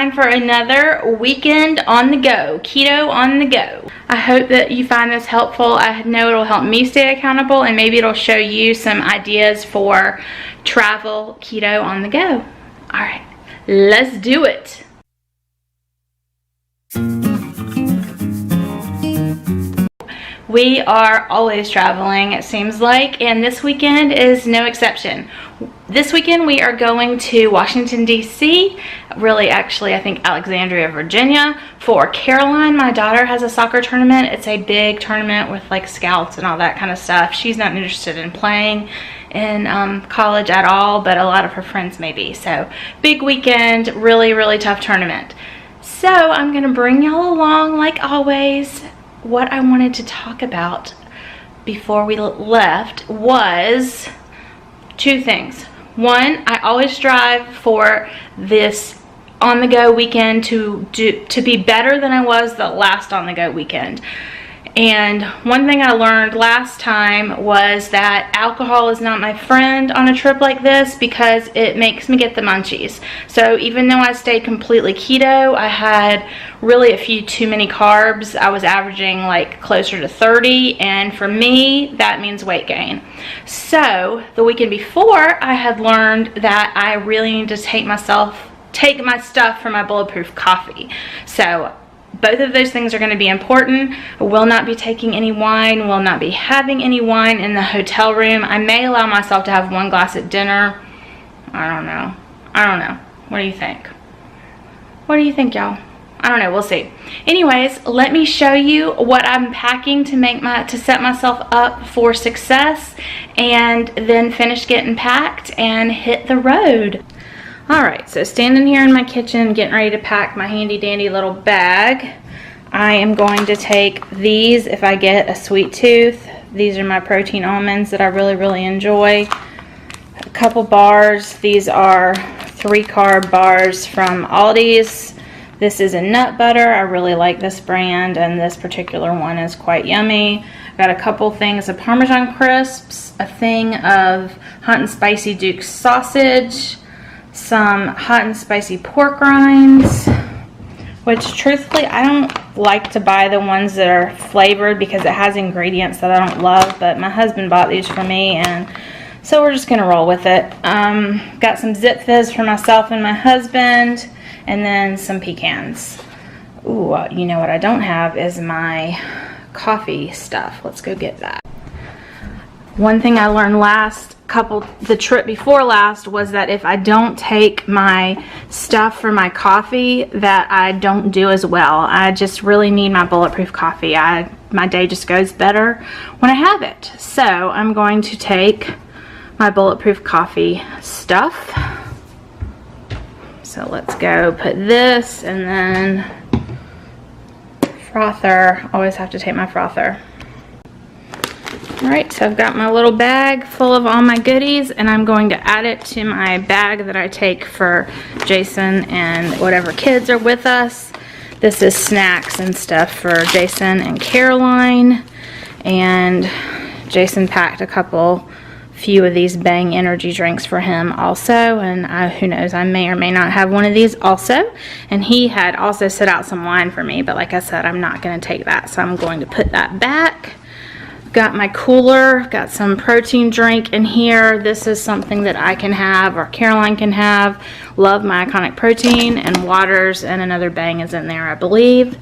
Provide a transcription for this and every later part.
time for another weekend on the go, keto on the go. I hope that you find this helpful. I know it'll help me stay accountable, and maybe it'll show you some ideas for travel keto on the go. All right, let's do it. We are always traveling, it seems like, and this weekend is no exception. This weekend we are going to Washington, D.C., really actually I think Alexandria, Virginia, for Caroline. My daughter has a soccer tournament. It's a big tournament with like scouts and all that kind of stuff. She's not interested in playing in college at all, but a lot of her friends may be. So big weekend, really tough tournament. So I'm going to bring y'all along like always. What I wanted to talk about before we left was two things. One, I always strive for this on-the-go weekend to be better than I was the last on-the-go weekend. And one thing I learned last time was that alcohol is not my friend on a trip like this because it makes me get the munchies. So even though I stayed completely keto, I had really a few too many carbs. I was averaging like closer to 30, and for me that means weight gain. So the weekend before, I had learned that I really need to take my stuff for my bulletproof coffee. So both of those things are going to be important. I will not be taking any wine, will not be having any wine in the hotel room. I may allow myself to have one glass at dinner. I don't know. What do you think? What do you think, y'all? I don't know, we'll see. Anyways, let me show you what I'm packing to set myself up for success, and then finish getting packed and hit the road. Alright, so standing here in my kitchen getting ready to pack my handy dandy little bag. I am going to take these if I get a sweet tooth. These are my protein almonds that I really enjoy. A couple bars. These are 3-carb bars from Aldi's. This is a nut butter. I really like this brand, and this particular one is quite yummy. I've got a couple things of Parmesan crisps, a thing of hot and spicy Duke's sausage, some hot and spicy pork rinds, which truthfully I don't like to buy the ones that are flavored because it has ingredients that I don't love, but my husband bought these for me, and so we're just gonna roll with it. Got some Zip Fizz for myself and my husband, and then some pecans. Ooh, you know what I don't have is my coffee stuff. Let's go get that. One thing I learned the trip before last, was that if I don't take my stuff for my coffee, that I don't do as well. I just really need my bulletproof coffee. My day just goes better when I have it. So I'm going to take my bulletproof coffee stuff. So let's go put this, and then frother. Always have to take my frother. Alright, so I've got my little bag full of all my goodies, and I'm going to add it to my bag that I take for Jason and whatever kids are with us. This is snacks and stuff for Jason and Caroline, and Jason packed a few of these Bang energy drinks for him also, and who knows, I may or may not have one of these also. And he had also set out some wine for me, but like I said, I'm not going to take that, so I'm going to put that back. Got my cooler, got some protein drink in here. This is something that I can have, or Caroline can have. Love my Iconic Protein, and waters, and another Bang is in there, I believe.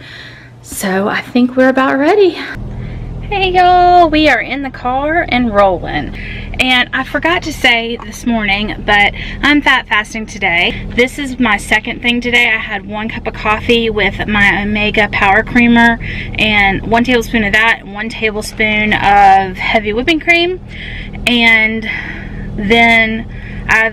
So I think we're about ready. Hey y'all, we are in the car and rolling. And I forgot to say this morning, but I'm fat fasting today. This is my second thing today. I had 1 cup of coffee with my Omega Power Creamer, and 1 tablespoon of that, and 1 tablespoon of heavy whipping cream. And then I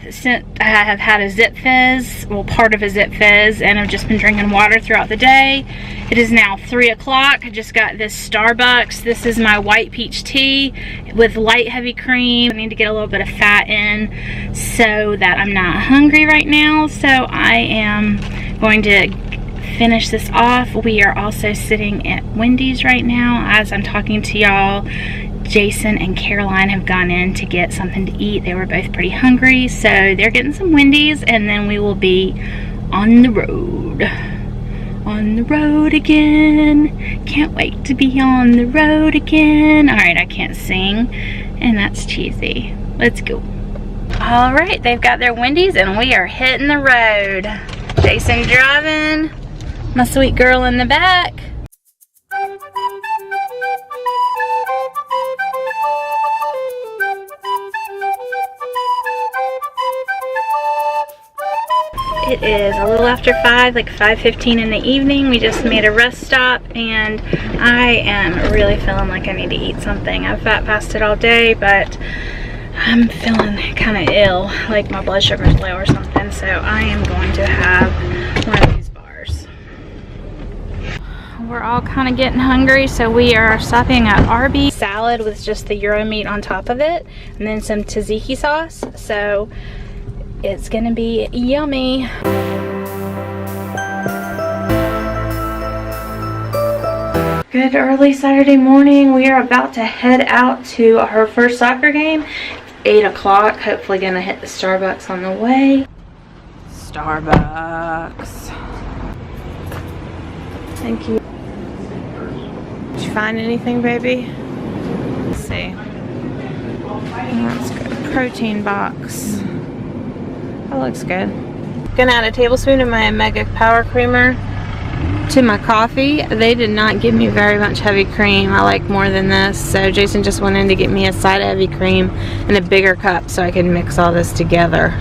have had a Zip Fizz, well, part of a Zip Fizz, and I've just been drinking water throughout the day. It is now 3 o'clock. I just got this Starbucks. This is my white peach tea with light heavy cream. I need to get a little bit of fat in so that I'm not hungry right now. So I am going to finish this off. We are also sitting at Wendy's right now as I'm talking to y'all. Jason and Caroline have gone in to get something to eat. They were both pretty hungry, so they're getting some Wendy's, and then we will be on the road. On the road again. Can't wait to be on the road again. Alright, I can't sing, and that's cheesy. Let's go. Alright, they've got their Wendy's, and we are hitting the road. Jason driving, my sweet girl in the back. It is a little after 5, like 5:15 in the evening. We just made a rest stop, and I am really feeling like I need to eat something. I've fat fasted all day, but I'm feeling kind of ill, like my blood sugar's low or something, so I am going to have one of these bars. We're all kind of getting hungry, so we are stopping at Arby's. Salad with just the Euro meat on top of it, and then some tzatziki sauce, so it's gonna be yummy. Good early Saturday morning. We are about to head out to our first soccer game. It's 8 o'clock. Hopefully gonna hit the Starbucks on the way. Starbucks. Thank you. Did you find anything, baby? Let's see. That's good. Protein box. That looks good. Gonna add a tablespoon of my Omega Power Creamer to my coffee. They did not give me very much heavy cream. I like more than this, so Jason just went in to get me a side of heavy cream in a bigger cup so I can mix all this together.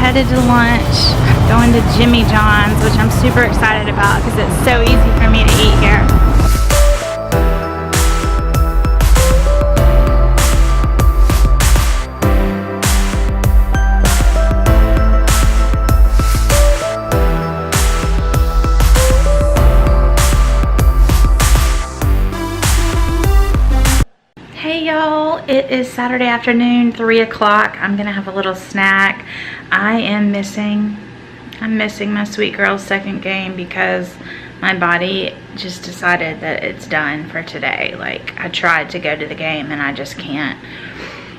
Headed to lunch, going to Jimmy John's, which I'm super excited about because it's so easy for me to eat here. Hey y'all, it is Saturday afternoon, 3 o'clock. I'm gonna have a little snack. I'm missing my sweet girl's second game because my body just decided that it's done for today. Like, I tried to go to the game and I just can't.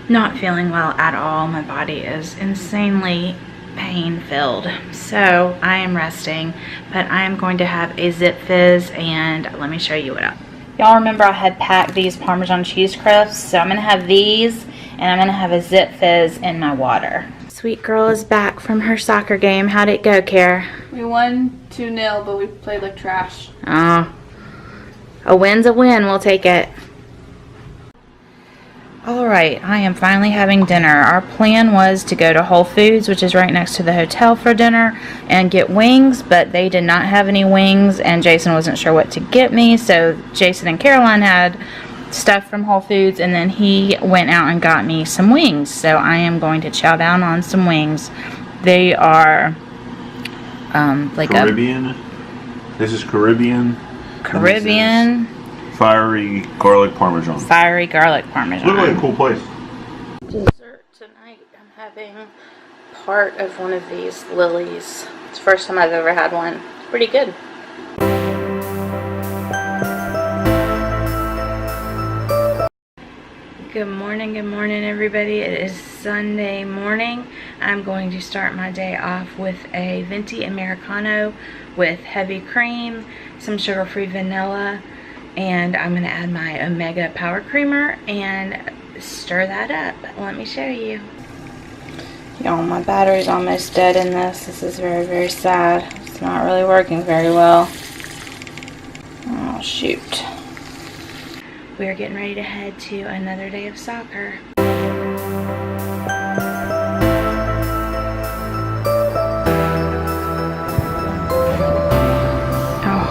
Not feeling well at all. My body is insanely pain-filled. So I am resting, but I am going to have a Zip Fizz, and let me show you what up. Y'all remember I had packed these Parmesan cheese crisps, so I'm gonna have these, and I'm gonna have a Zip Fizz in my water. Sweet girl is back from her soccer game. How'd it go, Care? We won 2-0, but we played like trash. Oh, a win's a win. We'll take it. Alright, I am finally having dinner. Our plan was to go to Whole Foods, which is right next to the hotel, for dinner and get wings, but they did not have any wings, and Jason wasn't sure what to get me, so Jason and Caroline had stuff from Whole Foods, and then he went out and got me some wings. So I am going to chow down on some wings. They are like Caribbean. This is Caribbean. Fiery garlic parmesan. Fiery garlic parmesan. Looks like a cool place. Dessert tonight. I'm having part of one of these lilies. It's the first time I've ever had one. It's pretty good. Good morning everybody. It is Sunday morning. I'm going to start my day off with a venti Americano with heavy cream, some sugar-free vanilla, and I'm going to add my Omega Power Creamer and stir that up. Let me show you. Y'all, my battery's almost dead in this. This is very, very sad. It's not really working very well. Oh, shoot. We are getting ready to head to another day of soccer.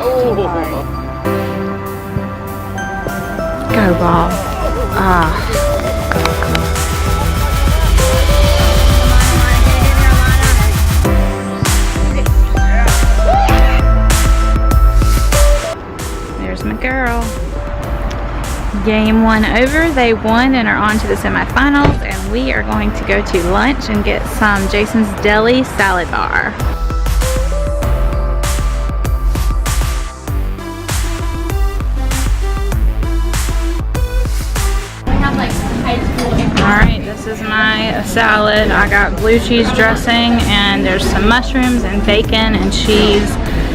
Oh, go ball. There's my girl. Game 1 over. They won and are on to the semifinals, and we are going to go to lunch and get some Jason's Deli salad bar. a salad. I got blue cheese dressing, and there's some mushrooms and bacon and cheese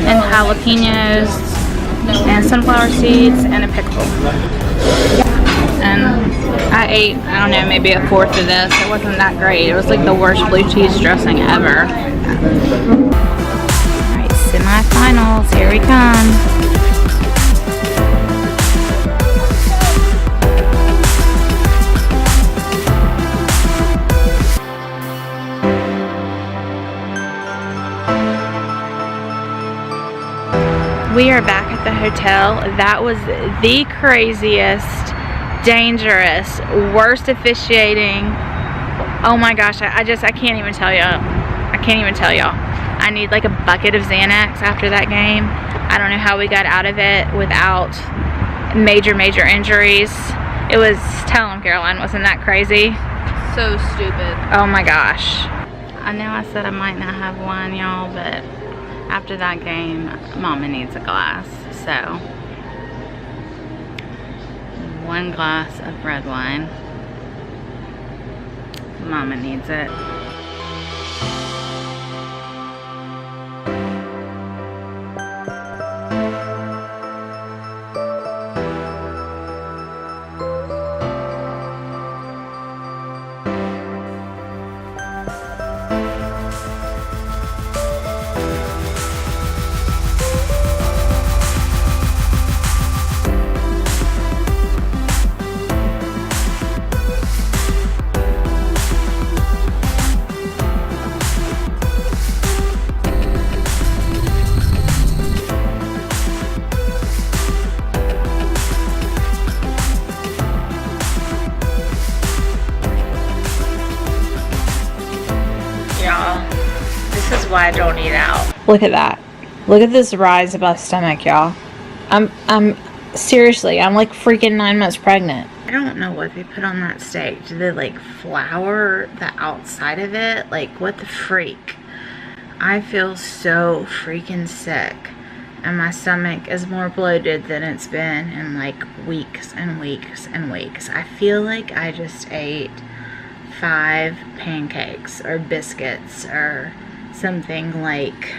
and jalapenos and sunflower seeds and a pickle. And I ate, I don't know, maybe a fourth of this. It wasn't that great. It was like the worst blue cheese dressing ever. Alright, semifinals, here we come. We are back at the hotel. That was the craziest, dangerous, worst officiating. Oh my gosh, I can't even tell y'all. I can't even tell y'all. I need like a bucket of Xanax after that game. I don't know how we got out of it without major injuries. It was, tell them, Caroline, wasn't that crazy? So stupid. Oh my gosh. I know I said I might not have one, y'all, but after that game, Mama needs a glass. So, 1 glass of red wine. Mama needs it. Why I don't eat out. Look at that. Look at this rise of my stomach, y'all. I'm seriously, I'm like freaking 9 months pregnant. I don't know what they put on that steak. Did they like flour the outside of it? Like, what the freak? I feel so freaking sick, and my stomach is more bloated than it's been in like weeks and weeks and weeks. I feel like I just ate 5 pancakes or biscuits or something like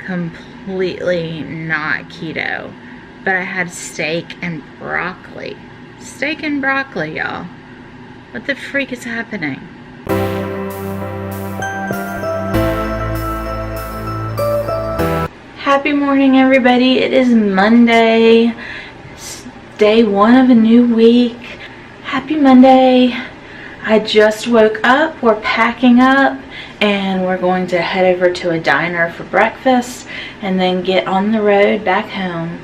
completely not keto, but I had steak and broccoli. Steak and broccoli, y'all. What the freak is happening? Happy morning, everybody. It is Monday. It's day 1 of a new week. Happy Monday. I just woke up. We're packing up and we're going to head over to a diner for breakfast and then get on the road back home.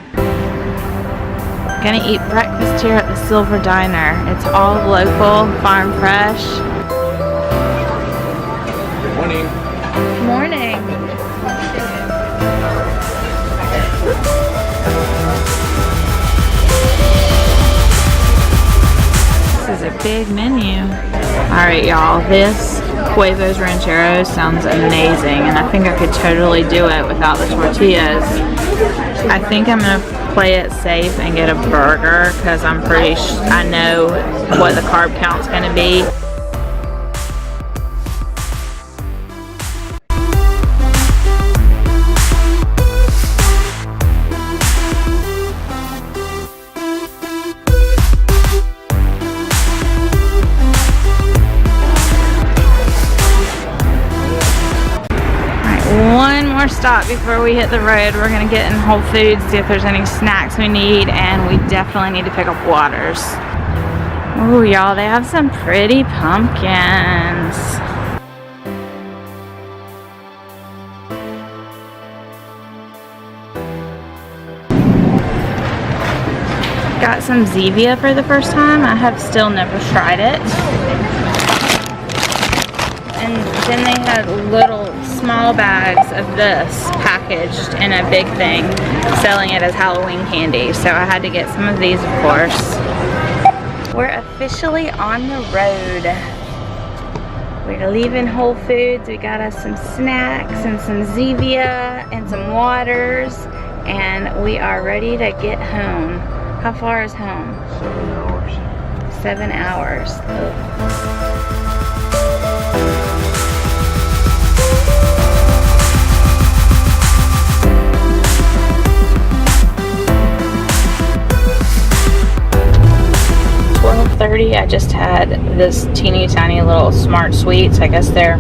Gonna eat breakfast here at the Silver Diner. It's all local, farm fresh. Good morning. Good morning. This is a big menu. Alright, y'all, this Huevos Rancheros sounds amazing, and I think I could totally do it without the tortillas. I think I'm gonna play it safe and get a burger because I'm I know what the carb count's gonna be. One more stop before we hit the road. We're gonna get in Whole Foods, see if there's any snacks we need, and we definitely need to pick up waters. Ooh, y'all, they have some pretty pumpkins. Got some Zevia for the first time. I have still never tried it. And then they had little small bags of this packaged in a big thing, selling it as Halloween candy. So I had to get some of these, of course. We're officially on the road. We're leaving Whole Foods. We got us some snacks and some Zevia and some waters, and we are ready to get home. How far is home? 7 hours. 7 hours. Ugh. just had this teeny tiny little Smart Sweets. I guess they're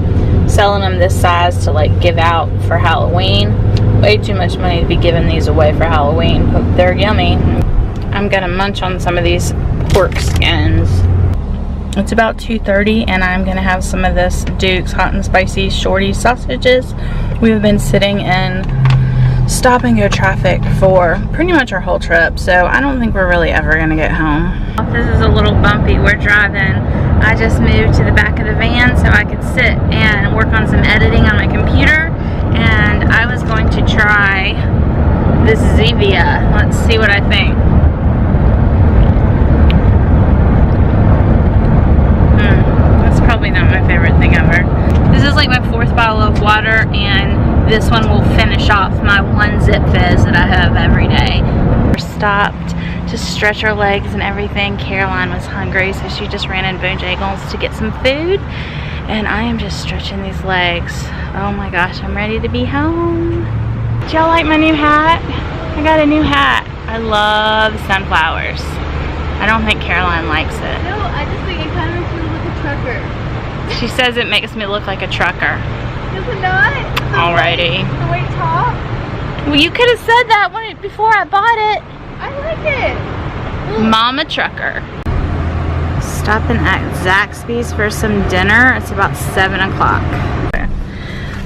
selling them this size to like give out for Halloween. Way too much money to be giving these away for Halloween, but they're yummy. I'm gonna munch on some of these pork skins. It's about 2:30 and I'm gonna have some of this Duke's hot and spicy shorty sausages. We've been sitting in stop and go traffic for pretty much our whole trip, so I don't think we're really ever gonna get home. This is a little bumpy. We're driving. I just moved to the back of the van so I could sit and work on some editing on my computer, and I was going to try this Zevia. Let's see what I think. That's probably not my favorite thing ever. This is like my 4th bottle of water, and this one will finish off my 1 Zip Fizz that I have every day. We're stopped to stretch our legs and everything. Caroline was hungry, so she just ran in Bojangles to get some food. And I am just stretching these legs. Oh my gosh, I'm ready to be home. Do y'all like my new hat? I got a new hat. I love sunflowers. I don't think Caroline likes it. No, I just think it kind of makes me look like a trucker. She says it makes me look like a trucker. Does it not? Alrighty. The white top? Well, you could have said that before I bought it. I like it. Mama Trucker. Stopping at Zaxby's for some dinner. It's about 7 o'clock.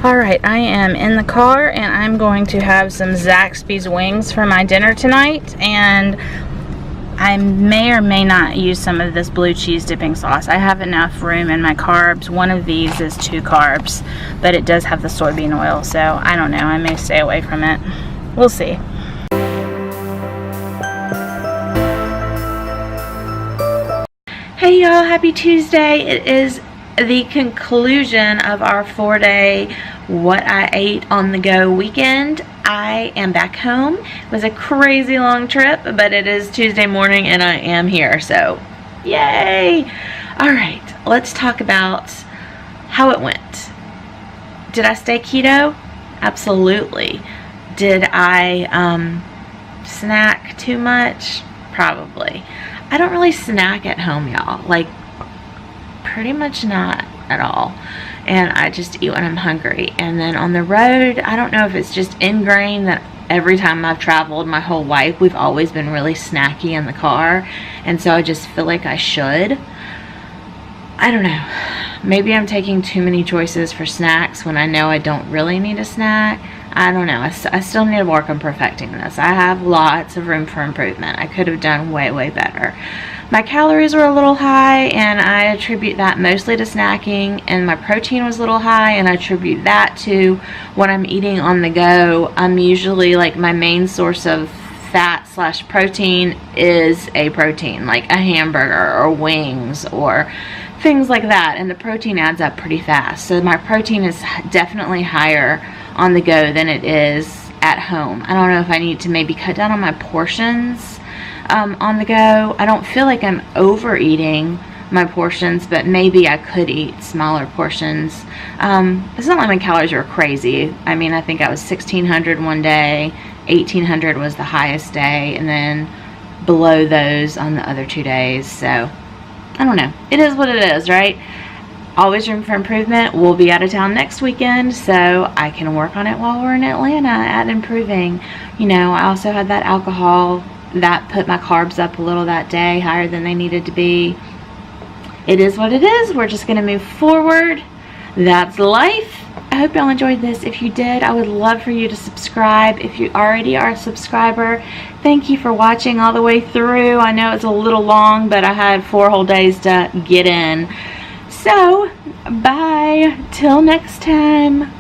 Alright, I am in the car and I'm going to have some Zaxby's wings for my dinner tonight, and I may or may not use some of this blue cheese dipping sauce. I have enough room in my carbs. One of these is 2 carbs, but it does have the soybean oil, so I don't know. I may stay away from it. We'll see. Hey y'all, happy Tuesday. It is the conclusion of our 4-day what I ate on the go weekend. I am back home. It was a crazy long trip, but it is Tuesday morning and I am here, so yay! Alright, let's talk about how it went. Did I stay keto? Absolutely. Did I snack too much? Probably. I don't really snack at home, y'all. Like, pretty much not at all. And I just eat when I'm hungry. And then on the road, I don't know if it's just ingrained that every time I've traveled my whole life, we've always been really snacky in the car. And so I just feel like I should. I don't know. Maybe I'm taking too many choices for snacks when I know I don't really need a snack. I don't know. I still need to work on perfecting this. I have lots of room for improvement. I could have done way, way better. My calories were a little high, and I attribute that mostly to snacking, and my protein was a little high, and I attribute that to what I'm eating on the go. I'm usually, like, my main source of fat/protein is a protein, like a hamburger or wings or things like that, and the protein adds up pretty fast. So my protein is definitely higher on the go than it is at home. I don't know if I need to maybe cut down on my portions on the go. I don't feel like I'm overeating my portions, but maybe I could eat smaller portions. It's not like my calories are crazy. I mean, I think I was 1,600 one day, 1,800 was the highest day, and then below those on the other 2 days. So I don't know. It is what it is, right? Always room for improvement. We'll be out of town next weekend, so I can work on it while we're in Atlanta at improving. You know, I also had that alcohol that put my carbs up a little that day, higher than they needed to be. It is what it is. We're just going to move forward. That's life. I hope y'all enjoyed this. If you did, I would love for you to subscribe. If you already are a subscriber, thank you for watching all the way through. I know it's a little long, but I had 4 whole days to get in. So, bye. Till next time.